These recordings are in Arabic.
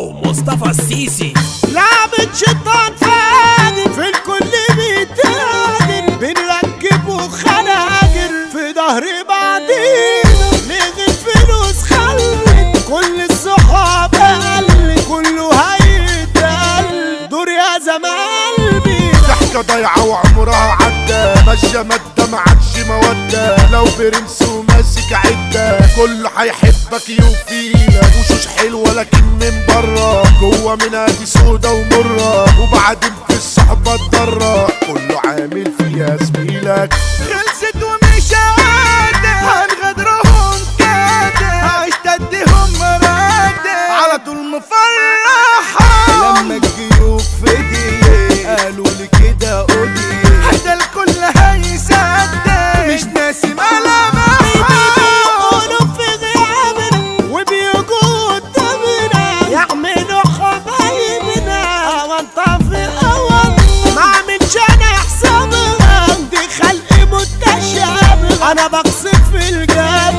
مصطفى السيسي. لعبة شيطان فاجر في الكل بيتاجر، بنركبه خناجر في ظهر بعضينا، نغي الفلوس خلت كل الصحاب قل، كله هيتقل دور يا زمان قلبي. ضحكة ضايعة وعمرها عدى، ماشية مادة معادش مودة، لو برنس وماسك عدة كله هيحبك يوفيلك. وشوش حلوة لكن من برا، جوه منها دي سودا ومرة، وبعدين في الصحبة الضرة كله عامل فيها زميلك. خلصت ومش عادة، هنغدرهم كادة، هشتدهم مرادة، على طول مفرحة. لما الجيوب في دي قالوا لي كده قولي، ده الكل هيصدق، مش ناسي ملامحها. بيقولوا في غيابنا وبيجوا قدامنا، يعملوا حبايبنا وانطفي اول، ما عملش انا حسابها، دي خلق متشابه، انا بقصد في الجبهة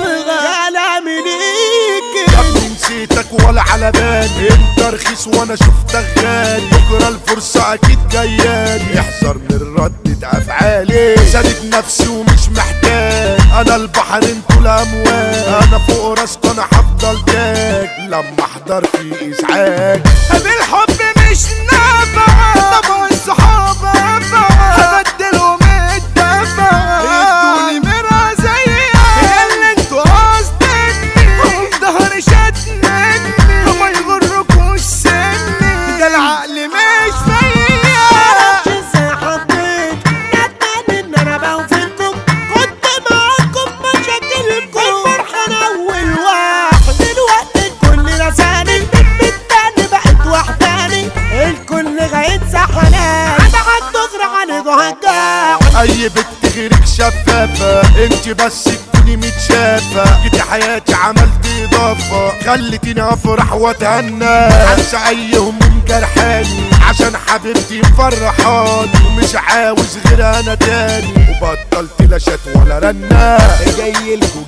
كلامي ليك. يا ابني نسيتك ولا على بالي، انت رخيص وانا شفتك غالي، بكره الفرصة اكيد جايالي، احذر من ردة افعالي، ساند نفسي ومش محتاج، انا البحر انتوا الامواج، انا فوق راسكوا انا هفضل تاج، لما احضر في ازعاج. بالحب مش نافع، طبعا الصحاب انفع، هبدلهم الدفع، ادوني مرة زيها اللي انتوا قصدني، وفي ظهري شتمني، وما يغركوش سني، ده العقل مش فيا. معرفش ازاي حبيت، ندمان ان انا بوفيكم، كنت معاكم في مشاكلكم، الفرحة انا اول واحد، دلوقتي الكل رساني، بالتاني بقت وحداني، الكل غايت سحناني، عدعت دغري عليكوا هجاح. اي بنت غيرك شفافة، انت بس تكوني متشافة، جيتي حياتي عملت اضافة، خلتيني افرح واتهنى، انسى اي هموم جرحاني، عشان حبيبتي مفرحاني، ومش عاوز غير انا تاني، وبطلت لا شات ولا رنة. جايلكوا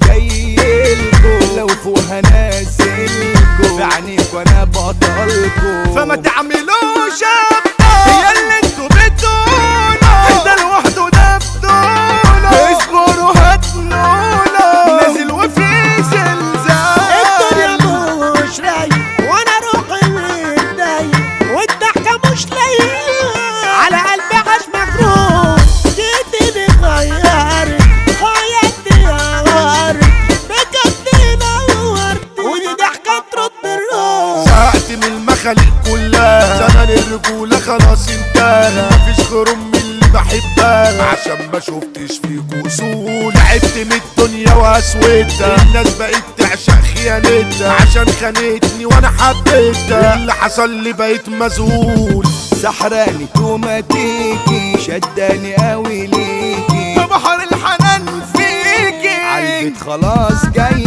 لو فوق هنزلكوا، في عينيكوا انا بطلكوا، فما تعملوش هي اللي انتوا بتقولوا، ده لوحده ده بطولة، اصبروا هتنولوا، نازل وفي زلزال، الدنيا مش رايقة وانا روحي متضايقة، والضحكة مش لايقة، على قلبي عاش مجروح، جيتي غيرت حياتي غيرت، بجد نورت، ودي ضحكة ترد الروح. زهقت من المخاليق كلها، زمن الرجولة خلاص انتهى، مفيش غير امي اللي بحبها، عشان ما شفتش فيكوا اصول، تعبت من الدنيا واسوتها، الناس بقت تعشق خيانتها، عشان خانتني وانا حبيتها، اللي حصل لي بقيت مذهول، سحراني توماتيكي، شداني قوي ليكي، بحر الحنان فيكي، عالبيت خلاص جاي